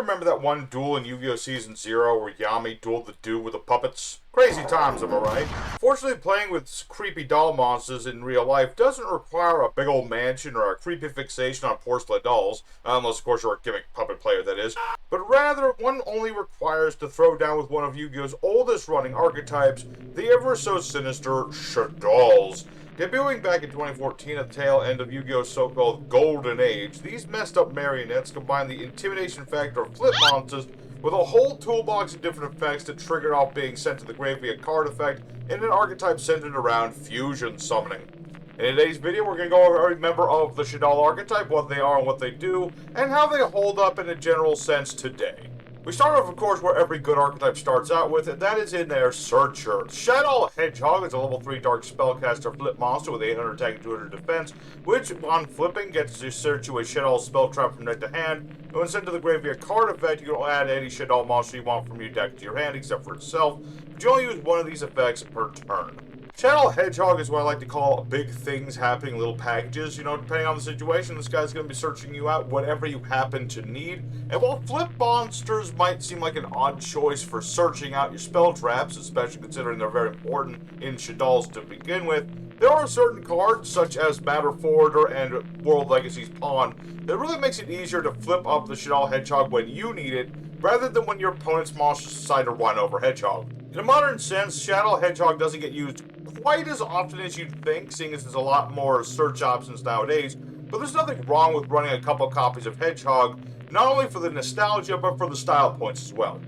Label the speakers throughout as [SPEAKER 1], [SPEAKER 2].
[SPEAKER 1] remember that one duel in Yu-Gi-Oh! Season 0 where Yami dueled the dude with the puppets? Crazy times, am I right? Fortunately, playing with creepy doll monsters in real life doesn't require a big old mansion or a creepy fixation on porcelain dolls, unless of course you're a gimmick puppet player, that is, but rather one only requires to throw down with one of Yu-Gi-Oh's oldest running archetypes, the ever so sinister Shaddolls. Debuting back in 2014 at the tail end of Yu-Gi-Oh's so-called Golden Age, these messed up marionettes combine the intimidation factor of flip monsters with a whole toolbox of different effects that triggered off being sent to the grave via card effect in an archetype centered around fusion summoning. In today's video, we're going to go over every member of the Shaddoll archetype, what they are and what they do, and how they hold up in a general sense today. We start off, of course, where every good archetype starts out with, and that is in their Searcher. Shaddoll Hedgehog is a level 3 dark spellcaster flip monster with 800 attack and 200 defense, which, on flipping, gets to search you a Shaddoll spell trap from deck to hand, and when sent to the grave via card effect, you can add any Shaddoll monster you want from your deck to your hand, except for itself, but you only use one of these effects per turn. Shaddoll Hedgehog is what I like to call big things happening, little packages. You know, depending on the situation, this guy's going to be searching you out, whatever you happen to need. And while flip monsters might seem like an odd choice for searching out your spell traps, especially considering they're very important in Shaddolls to begin with, there are certain cards, such as Matter Forwarder and World Legacy's Pawn, that really makes it easier to flip up the Shaddoll Hedgehog when you need it, rather than when your opponent's monsters decide to run over Hedgehog. In a modern sense, Shaddoll Hedgehog doesn't get used quite as often as you'd think, seeing as there's a lot more search options nowadays, but there's nothing wrong with running a couple copies of Hedgehog, not only for the nostalgia, but for the style points as well.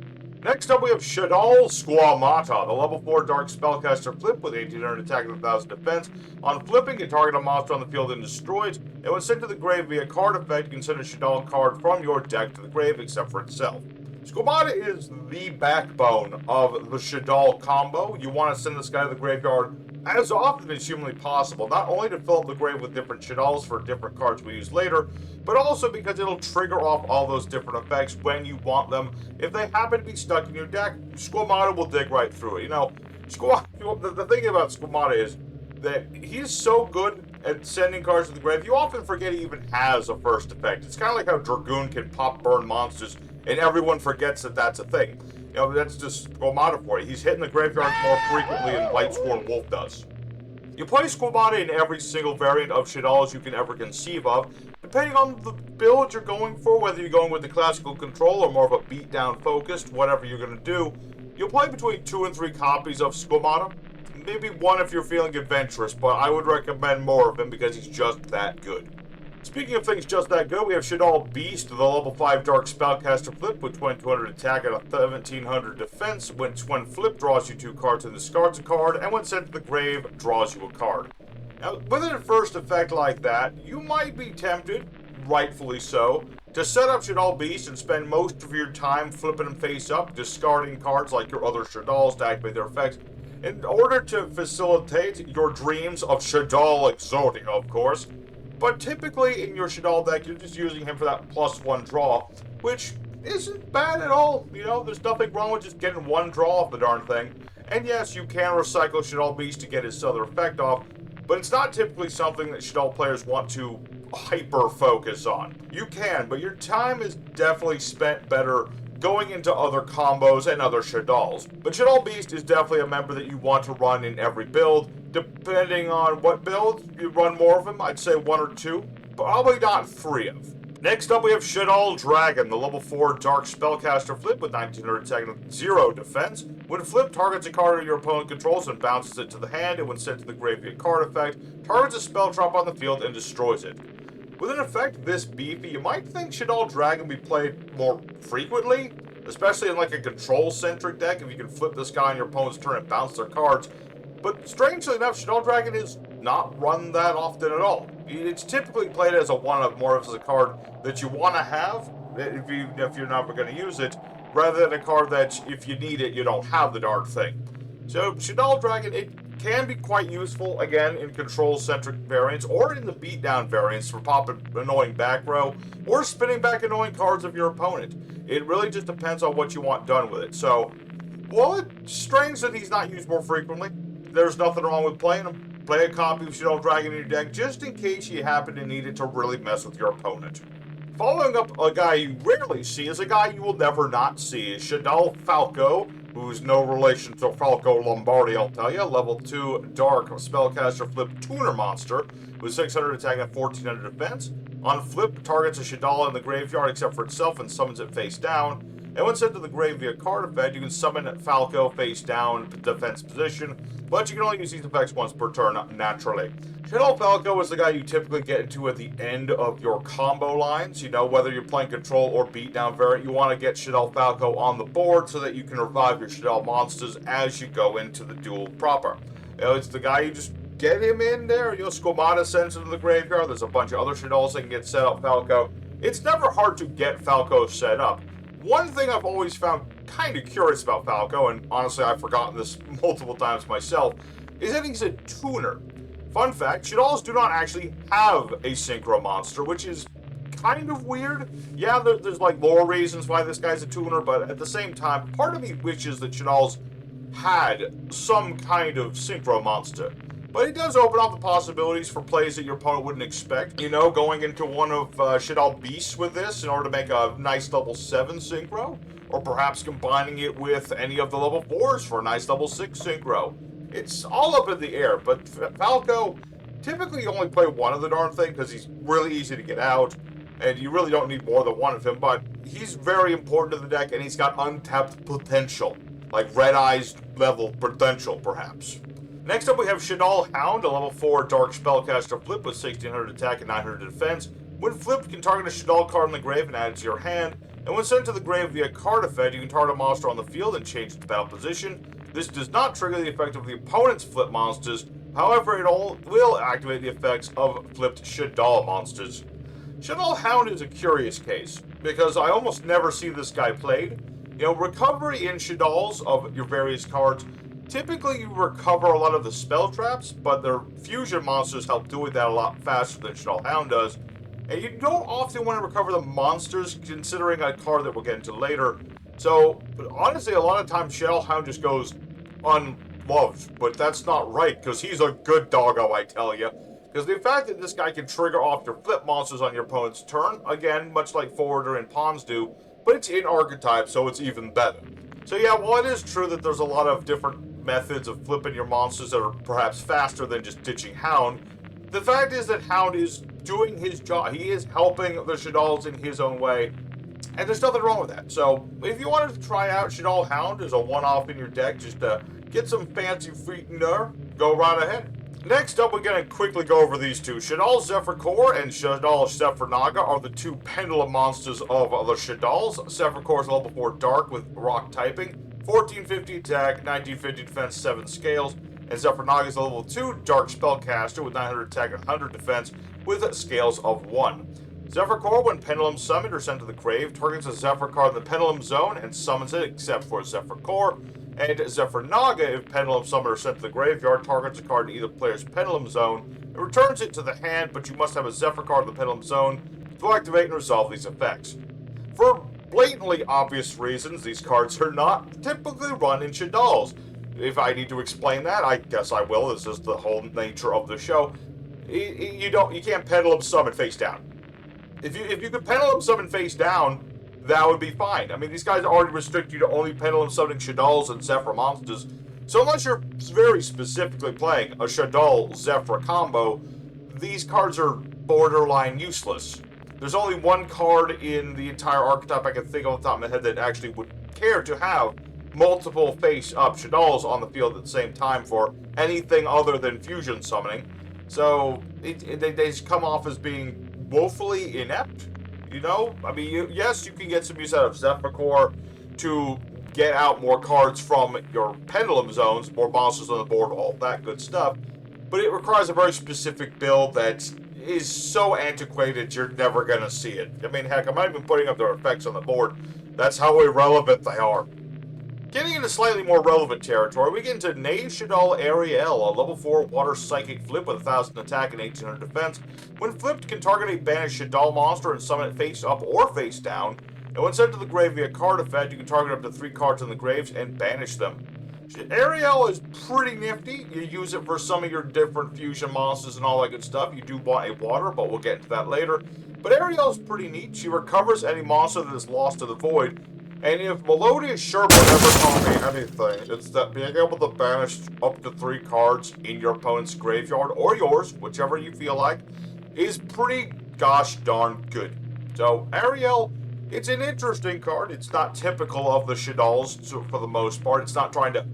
[SPEAKER 1] Next up, we have Shaddoll Squamata, the level 4 dark spellcaster flip with 1800 attack and 1000 defense. On flipping, you target a monster on the field and destroy it, and when sent to the grave via card effect, you can send a Shaddoll card from your deck to the grave except for itself. Squamata is the backbone of the Shaddoll combo. You want to send this guy to the graveyard as often as humanly possible, not only to fill up the grave with different Shaddolls for different cards we use later, but also because it'll trigger off all those different effects when you want them. If they happen to be stuck in your deck, Squamata will dig right through it. You know, the thing about Squamata is that he's so good at sending cards to the grave, you often forget he even has a first effect. It's kind of like how Dragoon can pop burn monsters, and everyone forgets that that's a thing. You know, that's just Squamata for you. He's hitting the graveyard more frequently than Lightsworn Wolf does. You play Squamata in every single variant of Shaddolls you can ever conceive of, depending on the build you're going for, whether you're going with the classical control or more of a beatdown focused, whatever you're going to do. You'll play between 2 and 3 copies of Squamata. Maybe one if you're feeling adventurous, but I would recommend more of him because he's just that good. Speaking of things just that good, we have Shaddoll Beast, the level 5 dark spellcaster flip with 2200 attack and a 1700 defense, which when flip draws you 2 cards and discards a card, and when sent to the grave, draws you a card. Now, with a first effect like that, you might be tempted, rightfully so, to set up Shaddoll Beast and spend most of your time flipping him face up, discarding cards like your other Shaddolls to activate their effects, in order to facilitate your dreams of Shaddoll Exodia, of course. But typically in your Shaddoll deck, you're just using him for that +1 draw, which isn't bad at all. You know, there's nothing wrong with just getting 1 draw off the darn thing. And yes, you can recycle Shaddoll Beast to get his other effect off, but it's not typically something that Shaddoll players want to hyper-focus on. You can, but your time is definitely spent better going into other combos and other Shaddolls. But Shaddoll Beast is definitely a member that you want to run in every build. Depending on what build, you run more of them. I'd say 1 or 2, but probably not 3 of. Next up, we have Shaddoll Dragon, the level 4 dark spellcaster flip with 1900 attack and 0 defense. When flipped, targets a card your opponent controls and bounces it to the hand, and when sent to the grave via card effect, targets a spell drop on the field and destroys it. With an effect this beefy, you might think Shaddoll Dragon be played more frequently, especially in like a control-centric deck if you can flip this guy on your opponent's turn and bounce their cards. But strangely enough, Shaddoll Dragon is not run that often at all. It's typically played as a one-of, more as a card that you want to have if you're never going to use it, rather than a card that if you need it, you don't have the darn thing. So Shaddoll Dragon, it can be quite useful, again, in control-centric variants, or in the beatdown variants for popping annoying back row, or spinning back annoying cards of your opponent. It really just depends on what you want done with it. So, while it's strange that he's not used more frequently, there's nothing wrong with playing him. Play a copy of Shaddoll Dragon in your deck just in case you happen to need it to really mess with your opponent. Following up a guy you rarely see is a guy you will never not see. Shaddoll Falco, who's no relation to Falco Lombardi, I'll tell you. Level 2 Dark Spellcaster Flip Tuner Monster with 600 attack and 1400 defense. On flip, targets a Shaddoll in the graveyard except for itself and summons it face down. And when sent to the grave via card effect, you can summon Falco face down defense position, but you can only use these effects once per turn naturally. Shaddoll Falco is the guy you typically get into at the end of your combo lines. You know, whether you're playing control or beatdown variant, you want to get Shaddoll Falco on the board so that you can revive your Shaddoll monsters as you go into the duel proper. You know, it's the guy you just get him in there. You know, Squamata sends him to the graveyard. There's a bunch of other Shadolls that can get set up Falco. It's never hard to get Falco set up. One thing I've always found kind of curious about Falco, and honestly I've forgotten this multiple times myself, is that he's a tuner. Fun fact, Shadolls do not actually have a synchro monster, which is kind of weird. Yeah, there's like lore reasons why this guy's a tuner, but at the same time, part of me wishes that Shadolls had some kind of synchro monster. But it does open up the possibilities for plays that your opponent wouldn't expect. You know, going into one of Shaddoll Beasts with this in order to make a nice level 7 synchro. Or perhaps combining it with any of the level 4s for a nice level 6 synchro. It's all up in the air, but Falco, typically you only play one of the darn thing because he's really easy to get out. And you really don't need more than one of him, but he's very important to the deck and he's got untapped potential. Like Red Eyes level potential, perhaps. Next up we have Shaddoll Hound, a level 4 Dark Spellcaster Flip with 1600 attack and 900 defense. When flipped, you can target a Shaddoll card in the grave and add it to your hand. And when sent to the grave via card effect, you can target a monster on the field and change its battle position. This does not trigger the effect of the opponent's flip monsters. However, it will activate the effects of flipped Shaddoll monsters. Shaddoll Hound is a curious case, because I almost never see this guy played. You know, recovery in Shadolls of your various cards, typically you recover a lot of the spell traps, but their fusion monsters help doing that a lot faster than Shaddoll Hound does. And you don't often want to recover the monsters, considering a card that we'll get into later. So, honestly, a lot of times Shaddoll Hound just goes unloved, but that's not right, because he's a good doggo, I tell you. Because the fact that this guy can trigger off your flip monsters on your opponent's turn, again, much like Forwarder and Pawns do, but it's in archetype, so it's even better. So yeah, while it is true that there's a lot of different methods of flipping your monsters that are perhaps faster than just ditching Hound, the fact is that Hound is doing his job. He is helping the Shadolls in his own way, and there's nothing wrong with that. So if you wanted to try out Shaddoll Hound as a one-off in your deck, just to get some fancy feet in there, go right ahead. Next up, we're going to quickly go over these two. Shaddoll Zephyr Core and Shaddoll Zephyr Naga are the two pendulum monsters of the Shadolls. Zephyr Core is level 4 Dark with Rock typing, 1450 attack, 1950 defense, 7 scales. And Zephyr Naga is a level 2 Dark Spellcaster with 900 attack and 100 defense with scales of 1. Zephyr Core, when Pendulum summoned or sent to the grave, targets a Zephyr card in the Pendulum Zone and summons it except for Zephyr Core. And Zephyr Naga, if Pendulum summoned or sent to the graveyard, targets a card in either player's Pendulum Zone and returns it to the hand, but you must have a Zephyr card in the Pendulum Zone to activate and resolve these effects. For blatantly obvious reasons, these cards are not typically run in Shadolls. If I need to explain that, I guess I will. This is the whole nature of the show. You can't Pendulum summon face down. If you could Pendulum summon face down, that would be fine. I mean, these guys already restrict you to only Pendulum summoning Shadolls and Zephyr monsters. So unless you're very specifically playing a Shaddoll Zephyr combo, these cards are borderline useless. There's only one card in the entire archetype I can think of off the top of my head that actually would care to have multiple face-up Shadolls on the field at the same time for anything other than fusion summoning. So they just come off as being woefully inept. You know, I mean, yes, you can get some use out of Zephyr Core to get out more cards from your Pendulum Zones, more monsters on the board, all that good stuff. But it requires a very specific build that is so antiquated you're never going to see it. I mean, heck, I'm not even putting up their effects on the board. That's how irrelevant they are. Getting into slightly more relevant territory, we get into Knave Shaddoll Ariel, a level 4 Water Psychic Flip with 1000 attack and 1800 defense. When flipped, can target a banished Shaddoll monster and summon it face up or face down. And when sent to the grave via card effect, you can target up to 3 cards in the graves and banish them. Ariel is pretty nifty. You use it for some of your different fusion monsters and all that good stuff. You do want a water, but we'll get into that later. But Ariel is pretty neat. She recovers any monster that is lost to the void. And if Melodious Sherpa ever taught me anything, it's that being able to banish up to 3 cards in your opponent's graveyard, or yours, whichever you feel like, is pretty gosh darn good. So, Ariel, it's an interesting card. It's not typical of the Shaddolls for the most part. It's not trying to,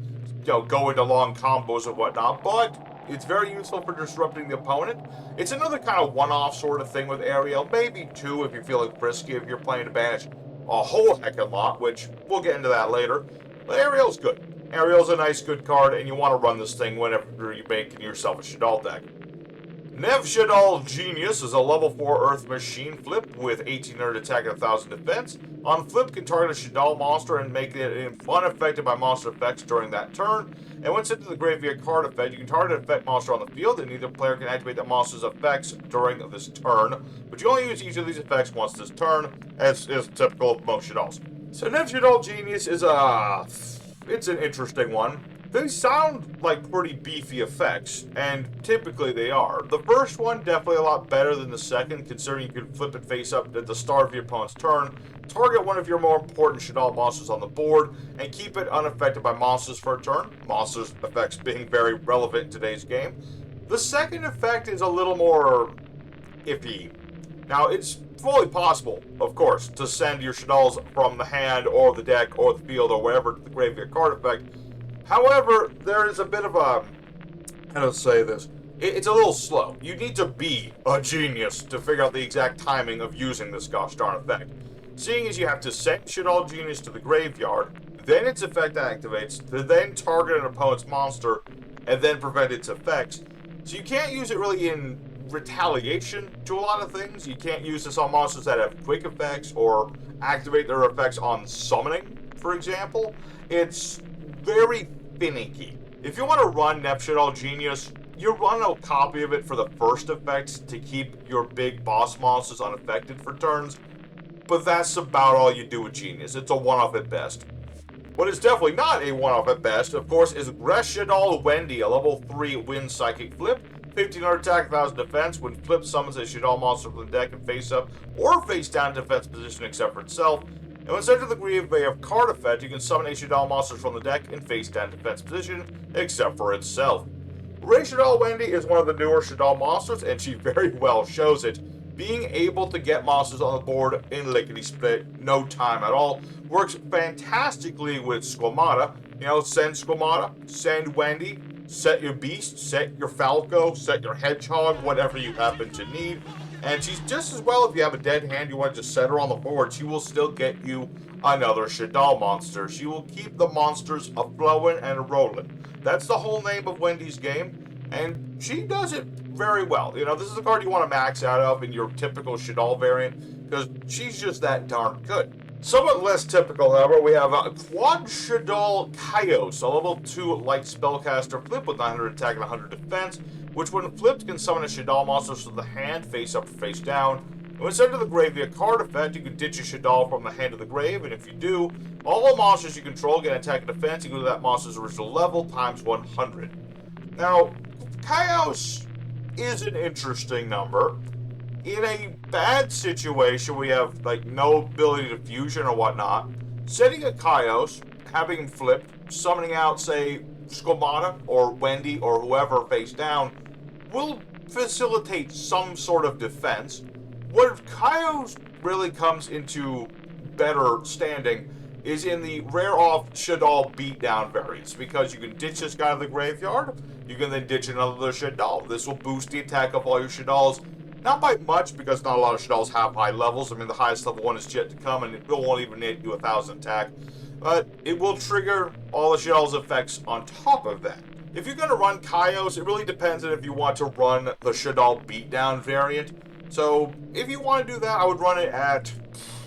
[SPEAKER 1] go into long combos and whatnot, but it's very useful for disrupting the opponent. It's another kind of one-off sort of thing with Ariel, maybe 2 if you're feeling frisky, if you're playing to banish a whole heckin' lot, which we'll get into that later. But Ariel's good. Ariel's a nice, good card, and you want to run this thing whenever you're making yourself a Shaddoll deck. Shaddoll Genius is a level 4 Earth Machine flip with 1800 attack and 1000 defense. On flip, can target a Shaddoll monster and make it unaffected by monster effects during that turn. And when sent to the grave via card effect, you can target an effect monster on the field, and neither player can activate that monster's effects during this turn. But you only use each of these effects once this turn, as is typical of most Shadolls. So Shaddoll Genius is it's an interesting one. They sound like pretty beefy effects, and typically they are. The first one, definitely a lot better than the second, considering you can flip it face up at the start of your opponent's turn, target one of your more important Shaddoll monsters on the board, and keep it unaffected by monsters for a turn, monsters effects being very relevant in today's game. The second effect is a little more iffy. Now, it's fully possible, of course, to send your Shaddolls from the hand, or the deck, or the field, or wherever to the grave via card effect. However, there is a bit of a, how to say this, it's a little slow. You need to be a genius to figure out the exact timing of using this gosh darn effect. Seeing as you have to send Shaddoll Genius to the graveyard, then its effect activates, to then target an opponent's monster, and then prevent its effects. So you can't use it really in retaliation to a lot of things. You can't use this on monsters that have quick effects, or activate their effects on summoning, for example. It's very finicky. If you want to run Shaddoll Genius, you run a copy of it for the first effects to keep your big boss monsters unaffected for turns, but that's about all you do with Genius. It's a one-off at best. What is definitely not a one-off at best, of course, is Shaddoll Wendy, a level 3 wind psychic flip. 1500 attack, 1000 defense. When flipped, summons a Shaddoll monster from the deck and face up or face down defense position except for itself. And when sent to the grave via card effect, you can summon a Shaddoll monster from the deck in face down defense position except for itself. Shaddoll Wendy is one of the newer Shaddoll monsters, and she very well shows it. Being able to get monsters on the board in lickety-split, no time at all, works fantastically with Squamata. Send Squamata, send Wendy, set your Beast, set your Falco, set your Hedgehog, whatever you happen to need. And she's just as well, if you have a dead hand, you want to just set her on the board, she will still get you another Shaddoll monster. She will keep the monsters a-flowing and rolling. That's the whole name of Wendy's game, and she does it very well. This is a card you want to max out of in your typical Shaddoll variant, because she's just that darn good. Somewhat less typical, however, we have a Quad Shaddoll Kaios, a level 2 light spellcaster flip with 900 attack and 100 defense, which when flipped can summon a Shaddoll monster from the hand, face up or face down. And when sent to the grave via card effect, you can ditch a Shaddoll from the hand to the grave, and if you do, all the monsters you control get attack and defense equal to that monster's original level times 100. Now, Kaios is an interesting number. In a bad situation, we have no ability to fusion or whatnot. Setting a Kaios, having him flipped, summoning out, say, Squamata or Wendy or whoever face down, will facilitate some sort of defense. Where Kaios really comes into better standing is in the rare off Shaddoll beatdown variants, because you can ditch this guy to the graveyard, you can then ditch another Shaddoll. This will boost the attack of all your Shadolls. Not by much, because not a lot of Shadolls have high levels. I mean, the highest level one is yet to come, and it won't even hit you 1000 attack. But it will trigger all the Shadolls' effects on top of that. If you're going to run Kaios, it really depends on if you want to run the Shaddoll beatdown variant. So, if you want to do that, I would run it at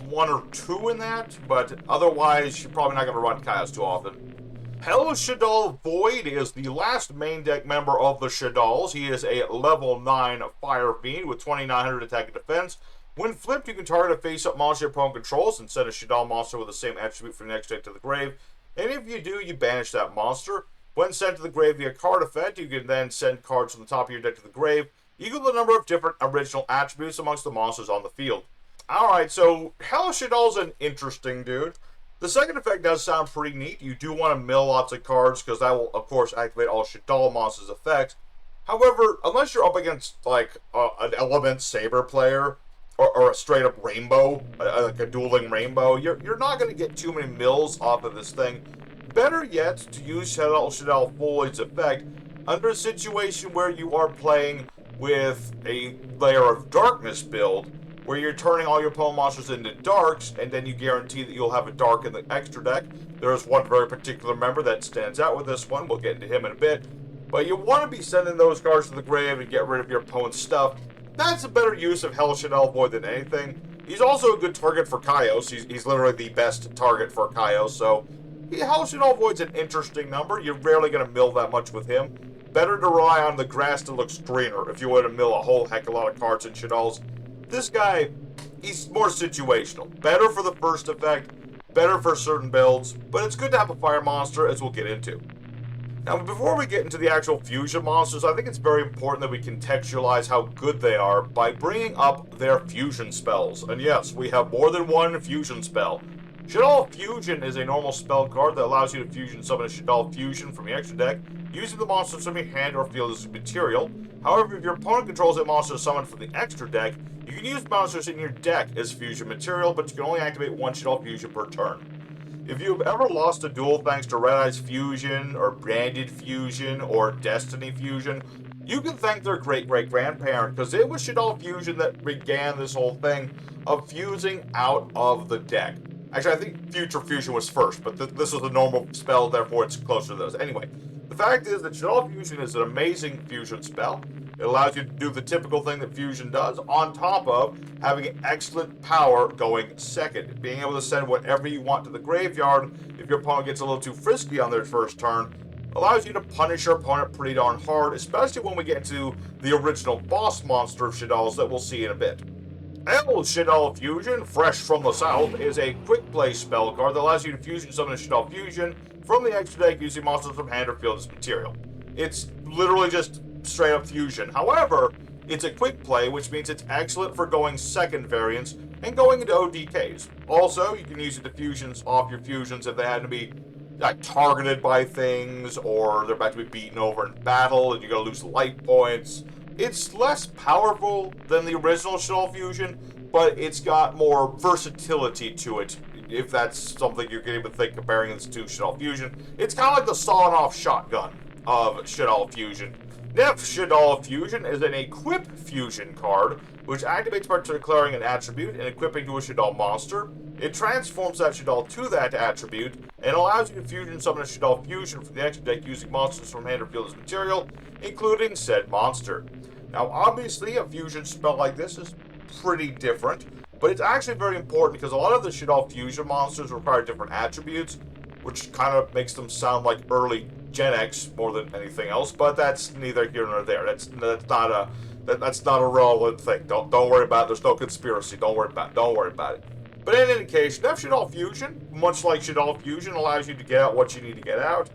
[SPEAKER 1] 1 or 2 in that, but otherwise, you're probably not going to run Kaios too often. Shaddoll Void is the last main deck member of the Shadolls. He is a level 9 Fire Fiend with 2900 attack and defense. When flipped, you can target a face-up monster your opponent controls and send a Shaddoll monster with the same attribute from the next deck to the grave. And if you do, you banish that monster. When sent to the grave via card effect, you can then send cards from the top of your deck to the grave, equal the number of different original attributes amongst the monsters on the field. Alright, so Hellish Shaddoll's an interesting dude. The second effect does sound pretty neat. You do want to mill lots of cards, because that will, of course, activate all Shaddoll monsters' effects. However, unless you're up against, like, an Element Saber player, or a straight-up rainbow, like a dueling rainbow, you're not going to get too many mills off of this thing. Better yet, to use Shaddoll Void's effect under a situation where you are playing with a Layer of Darkness build, where you're turning all your opponent monsters into darks, and then you guarantee that you'll have a dark in the extra deck. There's one very particular member that stands out with this one. We'll get into him in a bit. But you want to be sending those cards to the grave and get rid of your opponent's stuff. That's a better use of Hellish Shaddoll Void than anything. He's also a good target for Kaios. He's literally the best target for Kaios, so Hellish Shaddoll Void's an interesting number. You're rarely going to mill that much with him. Better to rely on the grass that looks greener if you want to mill a whole heck of a lot of cards in Shaddolls. This guy, he's more situational. Better for the first effect, better for certain builds, but it's good to have a fire monster, as we'll get into. Now, before we get into the actual fusion monsters, I think it's very important that we contextualize how good they are by bringing up their fusion spells. And yes, we have more than one fusion spell. Shaddoll Fusion is a normal spell card that allows you to fusion summon a Shaddoll Fusion from your extra deck using the monsters from your hand or field as material. However, if your opponent controls a monster summoned from the extra deck, you can use monsters in your deck as fusion material, but you can only activate one Shaddoll Fusion per turn. If you've ever lost a duel thanks to Red Eye's Fusion, or Branded Fusion, or Destiny Fusion, you can thank their great-great-grandparent, because it was Shaddoll Fusion that began this whole thing of fusing out of the deck. Actually, I think Future Fusion was first, but this was a normal spell, therefore it's closer to those. Anyway, the fact is that Shaddoll Fusion is an amazing fusion spell. It allows you to do the typical thing that Fusion does, on top of having excellent power going second. Being able to send whatever you want to the graveyard if your opponent gets a little too frisky on their first turn, allows you to punish your opponent pretty darn hard, especially when we get into the original boss monster of Shaddolls that we'll see in a bit. Shaddoll Fusion, fresh from the south, is a quick play spell card that allows you to fusion summon a Shaddoll Fusion from the extra deck using monsters from hand or field as material. It's literally just straight up fusion. However, it's a quick play, which means it's excellent for going second variants and going into ODKs. Also, you can use it to fusions off your fusions if they happen to be targeted by things, or they're about to be beaten over in battle and you're going to lose life points. It's less powerful than the original Shaddoll Fusion, but it's got more versatility to it, if that's something you can even think comparing this to Shaddoll Fusion. It's kind of like the sawing-off shotgun of Shaddoll Fusion. Shaddoll Fusion is an Equip Fusion card, which activates by declaring an attribute and equipping to a Shaddoll monster. It transforms that Shaddoll to that attribute, and allows you to fusion summon a Shaddoll Fusion from the extra deck using monsters from hand or field as material, including said monster. Now, obviously, a fusion spell like this is pretty different, but it's actually very important because a lot of the Shaddoll Fusion monsters require different attributes, which kind of makes them sound like early Gen X more than anything else, but that's neither here nor there. That's not a relevant thing. Don't worry about it. There's no conspiracy. Don't worry about it. But in any case, Shaddoll Fusion, much like Shaddoll Fusion, allows you to get out what you need to get out.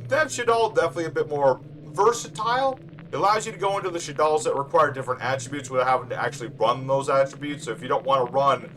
[SPEAKER 1] Shaddoll definitely a bit more versatile. It allows you to go into the Shaddolls that require different attributes without having to actually run those attributes. So if you don't want to run,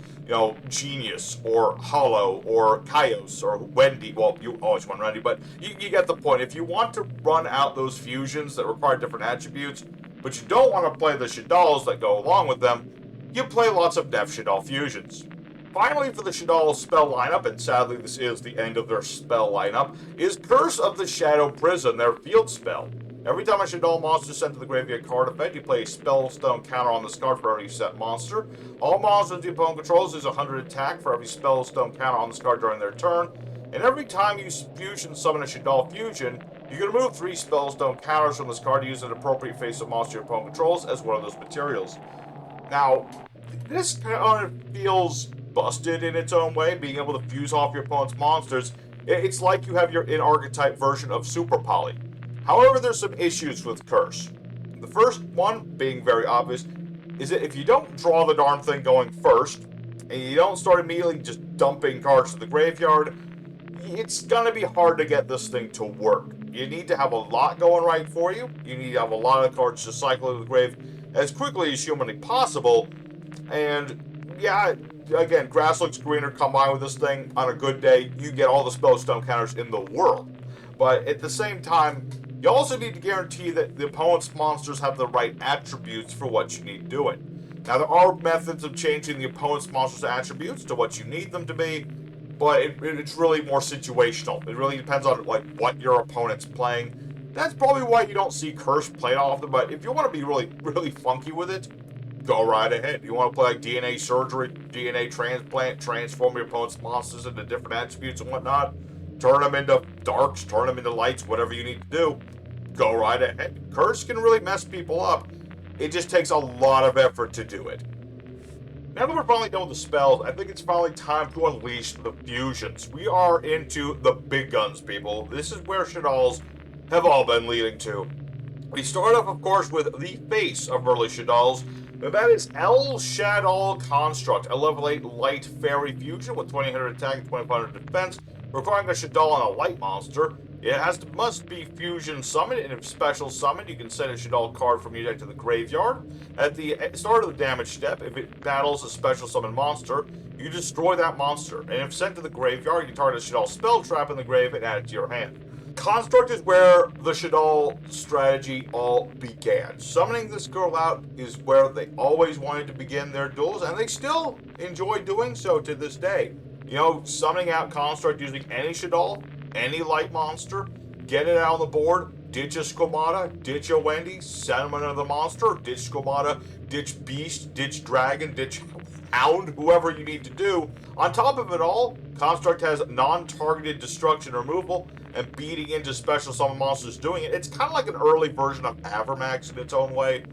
[SPEAKER 1] Genius, or Hollow, or Kaios, or Wendy, well, you always want Wendy, but you get the point. If you want to run out those fusions that require different attributes, but you don't want to play the Shaddolls that go along with them, you play lots of Shaddoll Fusions. Finally, for the Shaddoll spell lineup, and sadly this is the end of their spell lineup, is Curse of the Shadow Prison, their field spell. Every time a Shaddoll monster is sent to the grave via card effect, you play a Spellstone counter on this card for every set monster. All monsters the opponent controls lose 100 attack for every Spellstone counter on this card during their turn. And every time you fusion summon a Shaddoll Fusion, you can remove 3 Spellstone counters from this card to use an appropriate face-up monster your opponent controls as one of those materials. Now, this kind of feels busted in its own way, being able to fuse off your opponent's monsters. It's like you have your in-archetype version of Super Poly. However, there's some issues with Curse. The first one, being very obvious, is that if you don't draw the darn thing going first, and you don't start immediately just dumping cards to the graveyard, it's gonna be hard to get this thing to work. You need to have a lot going right for you. You need to have a lot of cards to cycle into the grave as quickly as humanly possible. And yeah, again, grass looks greener combined with this thing. On a good day, you get all the spellstone counters in the world. But at the same time, you also need to guarantee that the opponent's monsters have the right attributes for what you need doing. Now, there are methods of changing the opponent's monsters' attributes to what you need them to be, but it's really more situational. It really depends on like what your opponent's playing. That's probably why you don't see Curse played often, but if you want to be really funky with it, go right ahead. You want to play like DNA Surgery, DNA Transplant, transform your opponent's monsters into different attributes and whatnot, turn them into darks, turn them into lights, whatever you need to do, go right ahead. Curse can really mess people up. It just takes a lot of effort to do it. Now that we're finally done with the spells, I think it's finally time to unleash the fusions. We are into the big guns, people. This is where Shaddolls have all been leading to. We start off, of course, with the face of early Shaddolls, and that is El Shaddoll Construct, a level 8 light fairy fusion with 2000 attack and 2500 defense, requiring a Shaddoll and a light monster. It must be fusion summoned, and if special summoned, you can send a Shaddoll card from your deck to the graveyard. At the start of the damage step, if it battles a special summon monster, you destroy that monster, and if sent to the graveyard, you target a Shaddoll spell trap in the grave and add it to your hand. Construct is where the Shaddoll strategy all began. Summoning this girl out is where they always wanted to begin their duels, and they still enjoy doing so to this day. You know, summoning out Construct using any Shaddoll, any light monster, get it out on the board, ditch a Squamata, ditch a Wendy, send another monster, ditch Squamata, ditch Beast, ditch Dragon, ditch Hound, whoever you need to do. On top of it all, Construct has non-targeted destruction removal and beating into special summon monsters doing it. It's kind of like an early version of Avermax in its own way,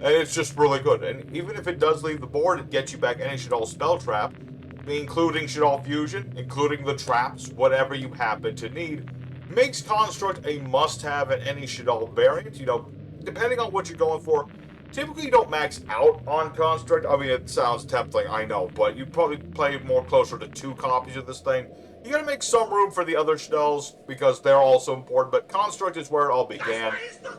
[SPEAKER 1] and it's just really good. And even if it does leave the board, it gets you back any Shaddoll spell trap, including Shaddoll Fusion, including the traps, whatever you happen to need. Makes Construct a must-have at any Shaddoll variant. You know, depending on what you're going for, typically you don't max out on Construct. I mean, it sounds tempting, I know, but you probably play more closer to 2 copies of this thing. You gotta make some room for the other Shadolls because they're also important, but Construct is where it all began.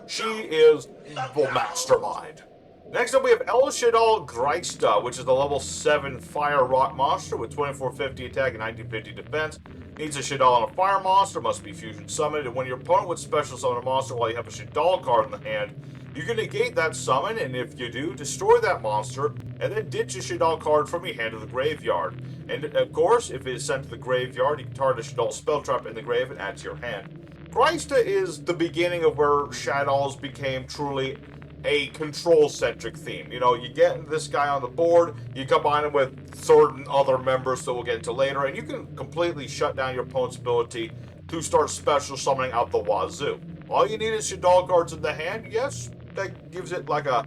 [SPEAKER 1] She is the mastermind. Next up, we have El Shaddoll Greista, which is a level 7 Fire Rock monster with 2450 attack and 1950 defense. Needs a Shaddoll and a Fire monster, must be fusion summoned, and when your opponent would special summon a monster while you have a Shaddoll card in the hand, you can negate that summon, and if you do, destroy that monster, and then ditch a Shaddoll card from your hand to the graveyard. And of course, if it is sent to the graveyard, you can target a Shaddoll spell trap in the grave and add to your hand. Greista is the beginning of where Shaddolls became truly a control-centric theme. You know, you get this guy on the board, you combine him with certain other members that we'll get into later, and you can completely shut down your opponent's ability to start special summoning out the wazoo. All you need is Shaddoll cards in the hand. Yes, that gives it like a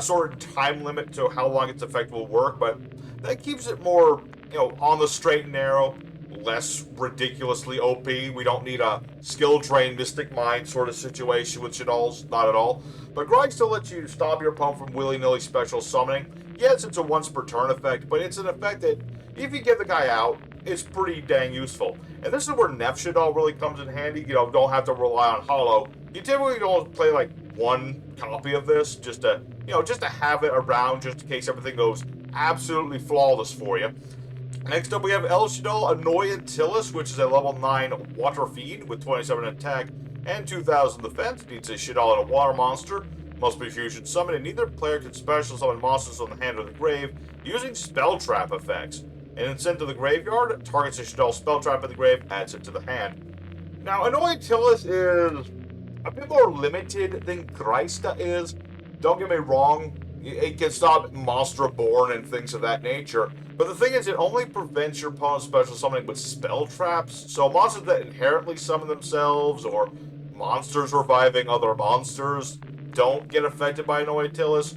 [SPEAKER 1] sort of time limit to how long its effect will work, but that keeps it more, you know, on the straight and narrow, less ridiculously OP. We don't need a skill drain Mystic Mind sort of situation with Shaddolls, not at all. But Grog still lets you stop your opponent from willy-nilly special summoning. Yes, it's a once per turn effect, but it's an effect that, if you get the guy out, it's pretty dang useful. And this is where Nef Shaddoll really comes in handy. You know, don't have to rely on Hollow. You typically don't play like one copy of this just to, you know, just to have it around just in case everything goes absolutely flawless for you. Next up, we have El Shaddoll Annoyantilus, which is a level 9 water feed with 27 attack and 2000 defense. Needs a Shaddoll and a water monster. Must be fusion summoned, and neither player can special summon monsters on the hand or the grave using spell trap effects. And then sent to the graveyard, targets a Shaddoll spell trap in the grave, adds it to the hand. Now, Annoyantilus is a bit more limited than Greista is. Don't get me wrong, it can stop Monster Born and things of that nature. But the thing is, it only prevents your opponent's special summoning with spell traps. So monsters that inherently summon themselves, or monsters reviving other monsters, don't get affected by Annoyantilus.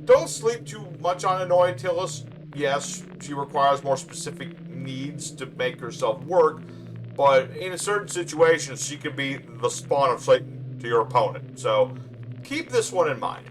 [SPEAKER 1] Don't sleep too much on Annoyantilus. Yes, she requires more specific needs to make herself work, but in certain situations, she can be the spawn of Satan to your opponent. So keep this one in mind.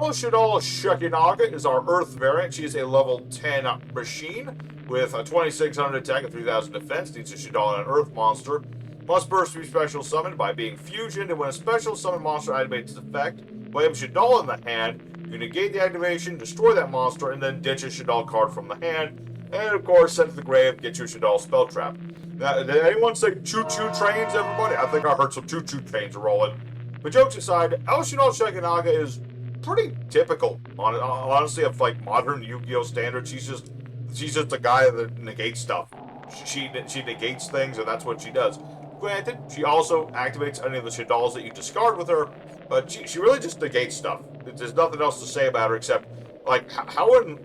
[SPEAKER 1] Well, Shaddoll Shekinaga is our Earth variant. She is a level 10 machine with a 2600 attack and 3000 defense. Needs a Shaddoll and an Earth monster. Must burst to be special summoned by being fusioned, and when a special summon monster activates its effect, while you have Shaddoll in the hand, you negate the activation, destroy that monster, and then ditch a Shaddoll card from the hand. And of course, send to the grave, get you a Shaddoll spell trap. Now, did anyone say choo-choo trains, everybody? I think I heard some choo-choo trains rolling. But jokes aside, El Shaddoll Shekinaga is pretty typical, honestly, of like modern Yu-Gi-Oh standards. She's just a guy that negates stuff. She negates things, and that's what she does. Granted, she also activates any of the Shaddolls that you discard with her, but she really just negates stuff. There's nothing else to say about her except, like, how in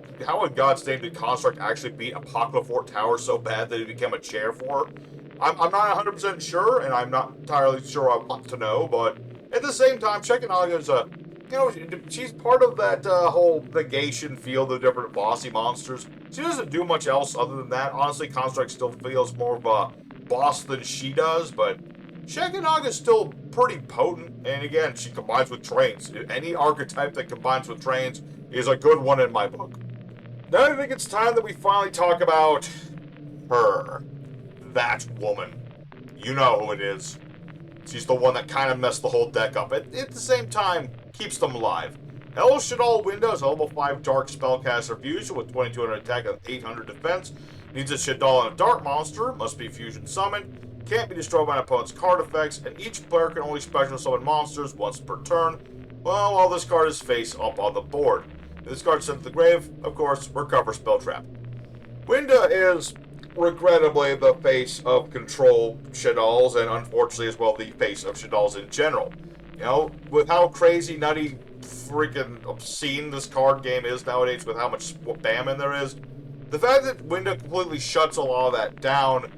[SPEAKER 1] God's name did Construct actually beat Apocalypse Tower so bad that it became a chair for her? I'm not 100% sure, and I'm not entirely sure I want to know, but at the same time, Shekinaga is a, she's part of that whole negation field of different bossy monsters. She doesn't do much else other than that. Honestly, Construct still feels more of a boss than she does, but Shekinaga is still pretty potent, and again, she combines with trains. Any archetype that combines with trains is a good one in my book. Now I think it's time that we finally talk about her. That woman. You know who it is. She's the one that kind of messed the whole deck up. At the same time, keeps them alive. El Shaddoll Windows, a level 5 Dark Spellcaster Fusion with 2200 attack and 800 defense. Needs a Shaddoll and a Dark Monster. Must be fusion summoned. Can't be destroyed by an opponent's card effects. And each player can only special summon monsters once per turn. Well, while this card is face up on the board. If this card is sent to the grave, of course, recover spell trap. Winda is regrettably the face of control Shaddolls, and unfortunately as well the face of Shaddolls in general. You know, with how crazy, nutty, freaking obscene this card game is nowadays, with how much bamming there is, the fact that Winda completely shuts a lot of that down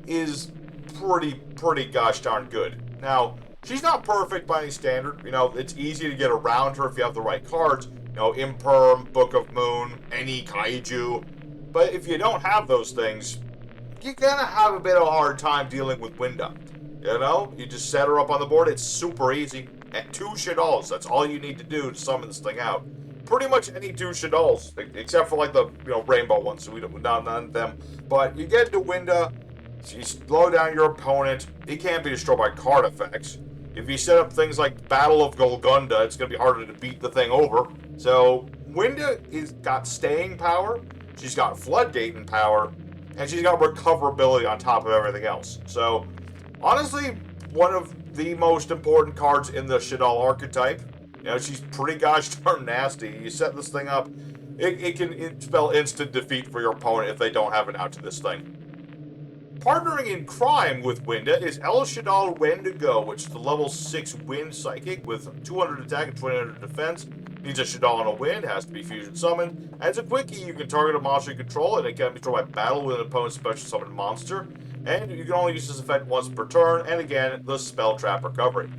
[SPEAKER 1] is pretty gosh darn good. Now, she's not perfect by any standard. You know, it's easy to get around her if you have the right cards. You know, Imperm, Book of Moon, any Kaiju. But if you don't have those things, you're gonna have a bit of a hard time dealing with Winda. You know, you just set her up on the board. It's super easy. At 2 Shaddolls, that's all you need to do to summon this thing out. Pretty much any 2 Shaddolls, except for like the rainbow ones. So we don't none of them. But you get to Winda, you slow down your opponent. It can't be destroyed by card effects. If you set up things like Battle of Golgunda, it's gonna be harder to beat the thing over. So Winda is got staying power. She's got floodgating power. And she's got recoverability on top of everything else. So, honestly, one of the most important cards in the Shaddoll archetype. You know, she's pretty gosh darn nasty. You set this thing up, it can spell instant defeat for your opponent if they don't have an out to this thing. Partnering in crime with Winda is El Shaddoll Wendigo, which is the level 6 Wind Psychic with 200 attack and 200 defense. Needs a Shaddoll and a Wind, has to be fusion summoned. As a quickie, you can target a monster you control, and it can be destroyed by battle with an opponent's special summoned monster. And you can only use this effect once per turn, and again, the spell trap recovery.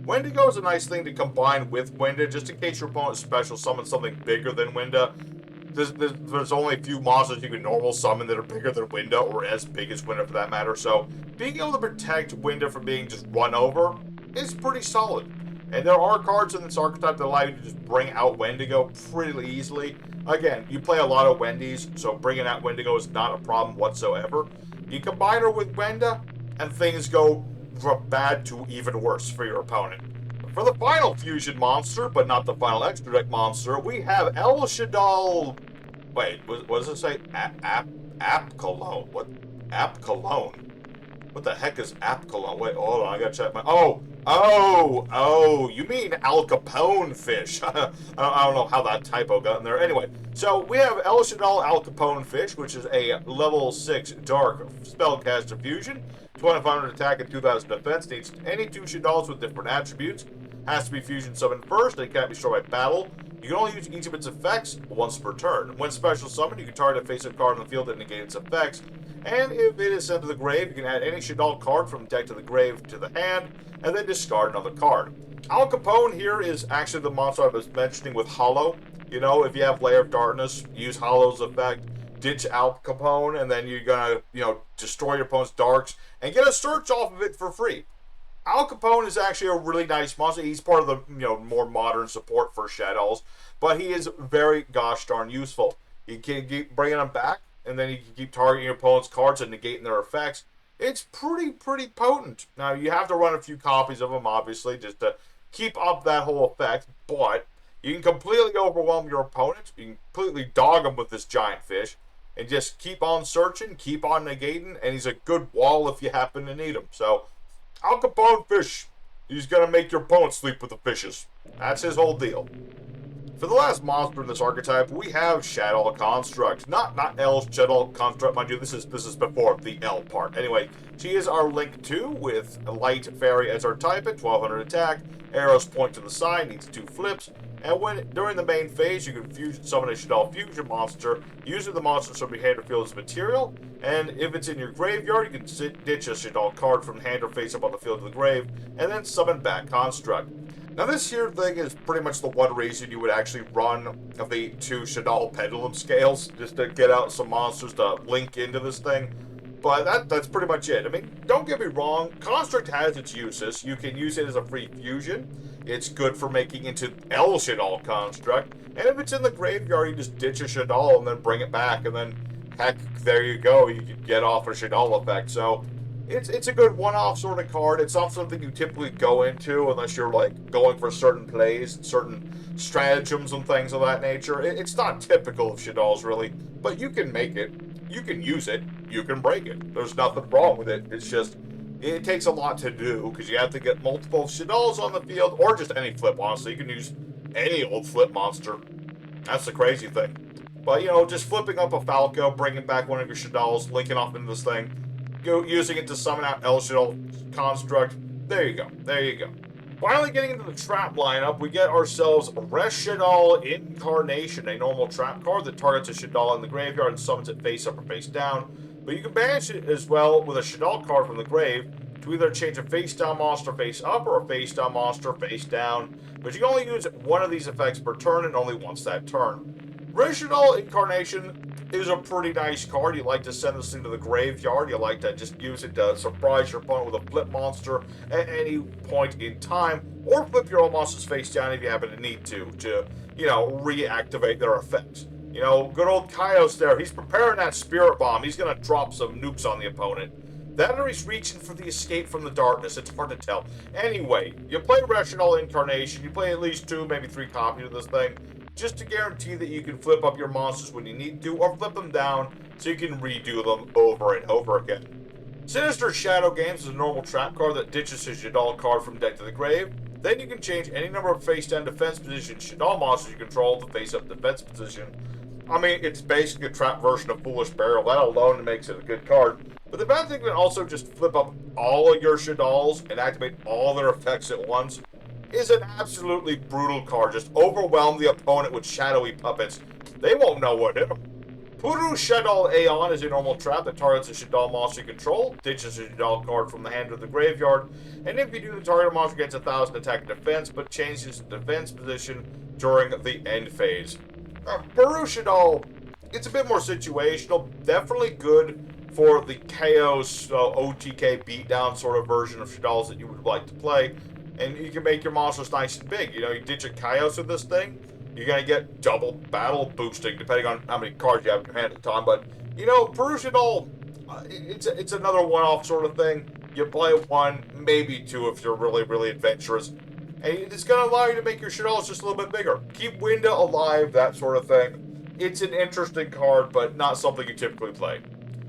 [SPEAKER 1] Wendigo is a nice thing to combine with Winda, just in case your opponent special summons something bigger than Winda. There's only a few monsters you can normal summon that are bigger than Winda, or as big as Winda for that matter, so being able to protect Winda from being just run over is pretty solid. And there are cards in this archetype that allow you to just bring out Wendigo pretty easily. Again, you play a lot of Wendies, so bringing out Wendigo is not a problem whatsoever. You combine her with Winda, and things go from bad to even worse for your opponent. For the final fusion monster, but not the final extra deck monster, we have El Shaddoll. Wait, what does it say? Apcalone. What? Apcalone. What the heck is Apcalone? Wait, hold on, I gotta check my. Oh, you mean Al Capone fish. I don't know how that typo got in there. Anyway, so we have El Shaddoll Al Capone fish, which is a level 6 dark spellcaster fusion. 2500 attack and 2000 defense. Needs any 2 Shaddolls with different attributes. Has to be fusion summoned first, and it can't be destroyed by battle. You can only use each of its effects once per turn. When special summoned, you can target a face-up card on the field that negates its effects. And if it is sent to the grave, you can add any Shaddoll card from the deck to the grave to the hand, and then discard another card. Al Capone here is actually the monster I was mentioning with Hollow. You know, if you have Lair of Darkness, use Hollow's effect, ditch Al Capone, and then you're gonna, destroy your opponent's darks, and get a search off of it for free. Al Capone is actually a really nice monster. He's part of the more modern support for Shaddolls, but he is very gosh darn useful. You can keep bringing him back, and then you can keep targeting your opponent's cards and negating their effects. It's pretty potent. Now, you have to run a few copies of him, obviously, just to keep up that whole effect, but you can completely overwhelm your opponent. You can completely dog him with this giant fish, and just keep on searching, keep on negating, and he's a good wall if you happen to need him. So, Al Capone fish. He's going to make your opponent sleep with the fishes. That's his whole deal. For the last monster in this archetype, we have Shaddoll Construct. Not L Shaddoll Construct, mind you, this is before the L part. Anyway, she is our Link 2 with a light fairy as our type at 1200 attack. Arrows point to the side, needs 2 flips. And during the main phase, you can fusion summon a Shaddoll fusion monster using the monsters from your hand or field as material. And if it's in your graveyard, you can ditch a Shaddoll card from hand or face up on the field to the grave, and then summon back Construct. Now this here thing is pretty much the one reason you would actually run the 2 Shaddoll Pendulum Scales, just to get out some monsters to link into this thing. But that's pretty much it. I mean, don't get me wrong, Construct has its uses. You can use it as a free fusion. It's good for making into L Shaddoll Construct. And if it's in the graveyard, you just ditch a Shaddoll and then bring it back. And then, heck, there you go. You can get off a Shaddoll effect. So, it's a good one-off sort of card. It's not something you typically go into unless you're, like, going for certain plays, certain stratagems and things of that nature. It's not typical of Shaddolls, really. But you can make it. You can use it. You can break it. There's nothing wrong with it. It's just, it takes a lot to do because you have to get multiple Shaddolls on the field, or just any flip, honestly. You can use any old flip monster. That's the crazy thing. But, just flipping up a Falco, bringing back one of your Shaddolls, linking off into this thing, using it to summon out El Shaddoll Construct. There you go. There you go. Finally getting into the trap lineup, we get ourselves Shaddoll Incarnation, a normal trap card that targets a Shaddoll in the graveyard and summons it face up or face down. But you can banish it as well with a Shaddoll card from the grave to either change a face down monster face up or a face down monster face down. But you can only use one of these effects per turn and only once that turn. Shaddoll Incarnation is a pretty nice card. You like to send this thing to the graveyard. You like to just use it to surprise your opponent with a flip monster at any point in time, or flip your own monsters face down if you happen to need to reactivate their effects. Good old Kaios there, he's preparing that spirit bomb. He's going to drop some nukes on the opponent. That or he's reaching for the escape from the darkness. It's hard to tell. Anyway, you play Shaddoll Incarnation. You play at least 2, maybe 3 copies of this thing, just to guarantee that you can flip up your monsters when you need to, or flip them down so you can redo them over and over again. Sinister Shadow Games is a normal trap card that ditches his Shaddoll card from deck to the grave. Then you can change any number of face-down defense position Shaddoll monsters you control to face-up defense position. I mean, it's basically a trap version of Foolish Burial. That alone makes it a good card. But the bad thing can also just flip up all of your Shadolls and activate all their effects at once is an absolutely brutal card. Just overwhelm the opponent with shadowy puppets. They won't know what hit them. Puru Shaddoll Aeon is a normal trap that targets a Shaddoll monster you control, ditches a Shaddoll card from the hand to the graveyard, and if you do, the target monster gets 1000 attack and defense, but changes the defense position during the end phase. Puru Shaddoll, it's a bit more situational, definitely good for the Chaos OTK beatdown sort of version of Shadolls that you would like to play. And you can make your monsters nice and big. You ditch a Chaos with this thing, you're going to get double battle boosting, depending on how many cards you have in your hand at the time. But, Puru Shaddoll, it's another one-off sort of thing. You play 1, maybe 2 if you're really, really adventurous. And it's going to allow you to make your Shadolls just a little bit bigger. Keep Winda alive, that sort of thing. It's an interesting card, but not something you typically play.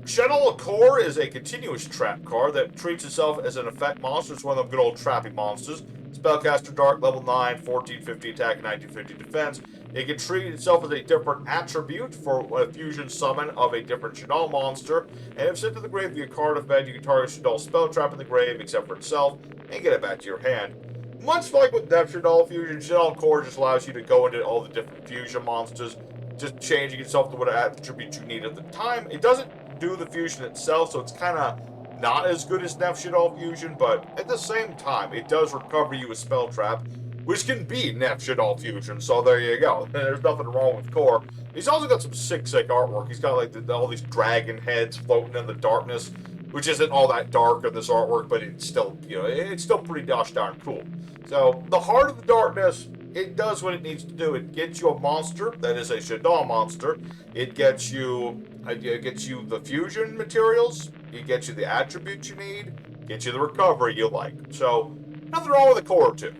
[SPEAKER 1] Shaddoll Core is a continuous trap card that treats itself as an effect monster. It's one of them good old trappy monsters. Spellcaster Dark, level 9, 1450 attack, and 1950 defense. It can treat itself as a different attribute for a fusion summon of a different Shaddoll monster. And if sent to the grave via card effect, you can target Shaddoll spell trap in the grave except for itself and get it back to your hand. Much like with Depth Shaddoll Fusion, Shaddoll Core just allows you to go into all the different fusion monsters, just changing itself to what attribute you need at the time. It doesn't do the fusion itself, so it's kind of not as good as Nef Shaddoll Fusion, but at the same time, it does recover you a spell trap, which can be Nef Shaddoll Fusion, so there you go. There's nothing wrong with Core. He's also got some sick artwork. He's got like all these dragon heads floating in the darkness. which isn't all that dark in this artwork, but it's still, it's still pretty gosh darn cool. So the Heart of the Darkness, it does what it needs to do. It gets you a monster that is a Shaddoll monster. It gets you the fusion materials. It gets you the attributes you need. Gets you the recovery you like. So nothing wrong with a core or two.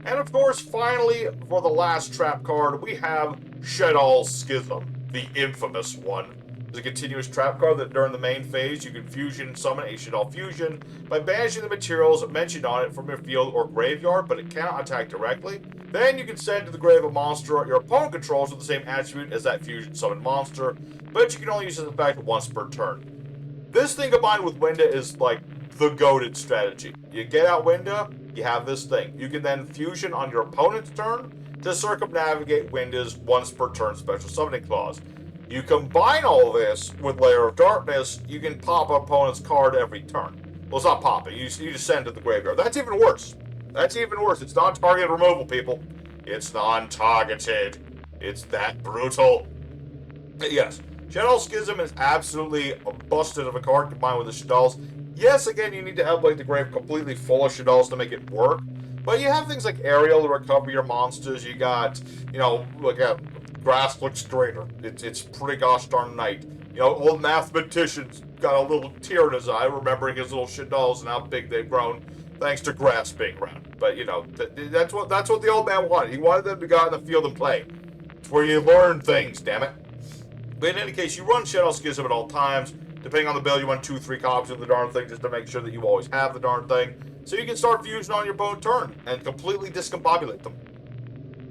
[SPEAKER 1] And of course, finally, for the last trap card, we have Shaddoll Schism, the infamous one. It's a continuous trap card that during the main phase, you can fusion summon a Shaddoll fusion by banishing the materials mentioned on it from your field or graveyard, but it cannot attack directly. Then you can send to the grave a monster your opponent controls with the same attribute as that fusion summoned monster, but you can only use this effect once per turn. This thing combined with Winda is like the goated strategy. You get out Winda, you have this thing. You can then fusion on your opponent's turn to circumnavigate Winda's once per turn special summoning clause. You combine all this with Lair of Darkness, you can pop an opponent's card every turn. Well, it's not popping, you just send it to the graveyard. That's even worse. That's even worse. It's non-targeted removal, people. It's non-targeted. It's that brutal. Yes, Shaddoll Schism is absolutely a busted of a card combined with the Shaddolls. Yes, again, you need to have like the grave completely full of Shaddolls to make it work. But you have things like Ariel to recover your monsters. You got, like a grass looks straighter. It's pretty gosh darn nice. Old mathematician's got a little tear in his eye, remembering his little Shaddolls and how big they've grown, thanks to grass being around. But that's what the old man wanted. He wanted them to go out in the field and play. It's where you learn things, damn it. But in any case, you run Shaddoll Schism at all times. Depending on the build, you want 2-3 copies of the darn thing just to make sure that you always have the darn thing. So you can start fusion on your opponent's turn and completely discombobulate them.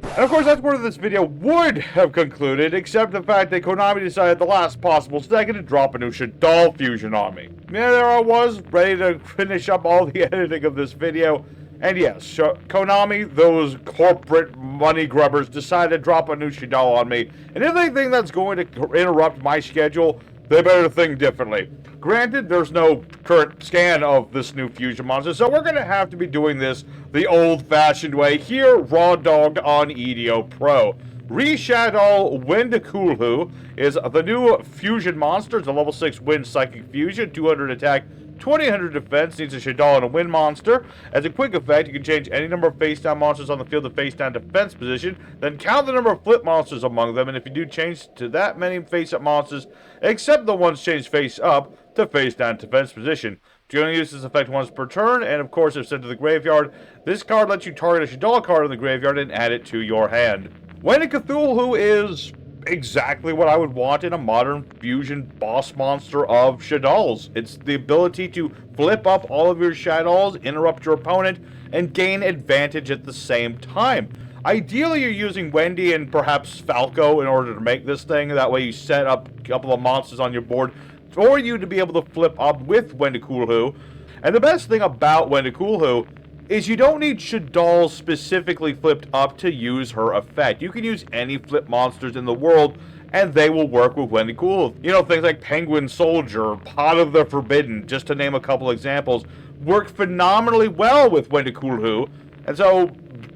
[SPEAKER 2] And of course, that's where this video would have concluded, except the fact that Konami decided at the last possible second to drop a new Shaddoll fusion on me. Yeah, there I was, ready to finish up all the editing of this video. And yes, Konami, those corporate money grubbers, decided to drop a new Shaddoll on me. And if they think that's going to interrupt my schedule, they better think differently. Granted, there's no current scan of this new fusion monster, so we're going to have to be doing this the old-fashioned way here, raw dogged on EDO Pro. Shaddoll Wendikulhu is the new fusion monster. It's a level 6 wind psychic fusion, 200 attack, 2000 defense, needs a Shaddoll and a wind monster. As a quick effect, you can change any number of face-down monsters on the field to face-down defense position, then count the number of flip monsters among them, and if you do change to that many face-up monsters, except the ones changed face-up, to face-down defense position. You only use this effect once per turn, and of course, if sent to the graveyard, this card lets you target a Shaddoll card in the graveyard and add it to your hand. Wendikulhu is exactly what I would want in a modern fusion boss monster of Shaddolls. It's the ability to flip up all of your Shaddolls, interrupt your opponent, and gain advantage at the same time. Ideally, you're using Wendy and perhaps Falco in order to make this thing. That way you set up a couple of monsters on your board for you to be able to flip up with Wendikulhu. And the best thing about Wendikulhu is you don't need Shaddoll specifically flipped up to use her effect. You can use any flip monsters in the world, and they will work with Wendikulhu. Things like Penguin Soldier, Pot of the Forbidden, just to name a couple examples, work phenomenally well with Wendikulhu. And so,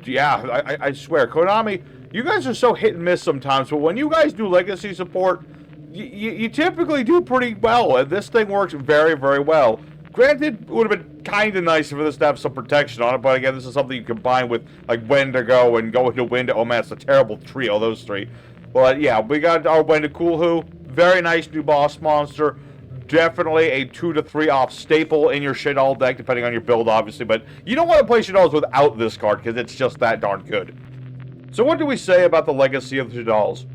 [SPEAKER 2] yeah, I swear, Konami, you guys are so hit and miss sometimes, but when you guys do legacy support, you typically do pretty well, and this thing works very, very well. Granted, it would have been kind of nice for this to have some protection on it, but again, this is something you combine with, like, Wendigo and go into Winda. Oh man, it's a terrible trio, those three. But yeah, we got our Wendikulhu. Very nice new boss monster. Definitely a 2 to 3 off staple in your Shaddoll deck, depending on your build, obviously. But you don't want to play Shaddolls without this card, because it's just that darn good. So what do we say about the legacy of the Shaddolls?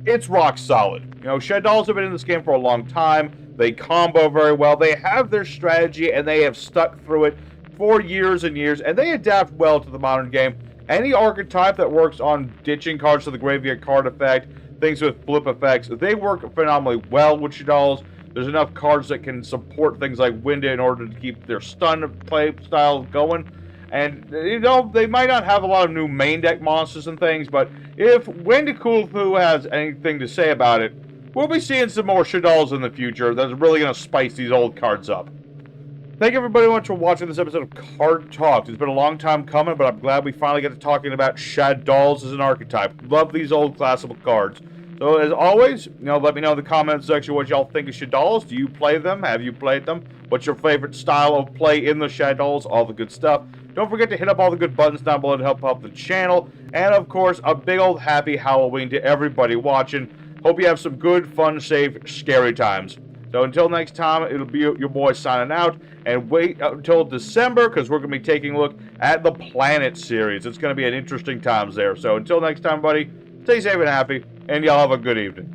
[SPEAKER 2] It's rock solid. Shaddolls have been in this game for a long time. They combo very well. They have their strategy, and they have stuck through it for years and years, and they adapt well to the modern game. Any archetype that works on ditching cards to the graveyard card effect, things with flip effects, they work phenomenally well with Shaddolls. There's enough cards that can support things like Winda in order to keep their stun play style going. And, they might not have a lot of new main deck monsters and things, but if Wendikulhu has anything to say about it, we'll be seeing some more Shaddolls in the future that's really going to spice these old cards up. Thank you everybody much for watching this episode of Card Talks. It's been a long time coming, but I'm glad we finally got to talking about Shaddolls as an archetype. Love these old classical cards. So So as always, let me know in the comment section what y'all think of Shaddolls. Do you play them? Have you played them? What's your favorite style of play in the Shaddolls? All the good stuff. Don't forget to hit up all the good buttons down below to help out the channel. And of course, a big old happy Halloween to everybody watching. Hope you have some good, fun, safe, scary times. So until next time, it'll be your boy signing out. And wait until December, because we're going to be taking a look at the Planet series. It's going to be an interesting times there. So until next time, buddy, stay safe and happy, and y'all have a good evening.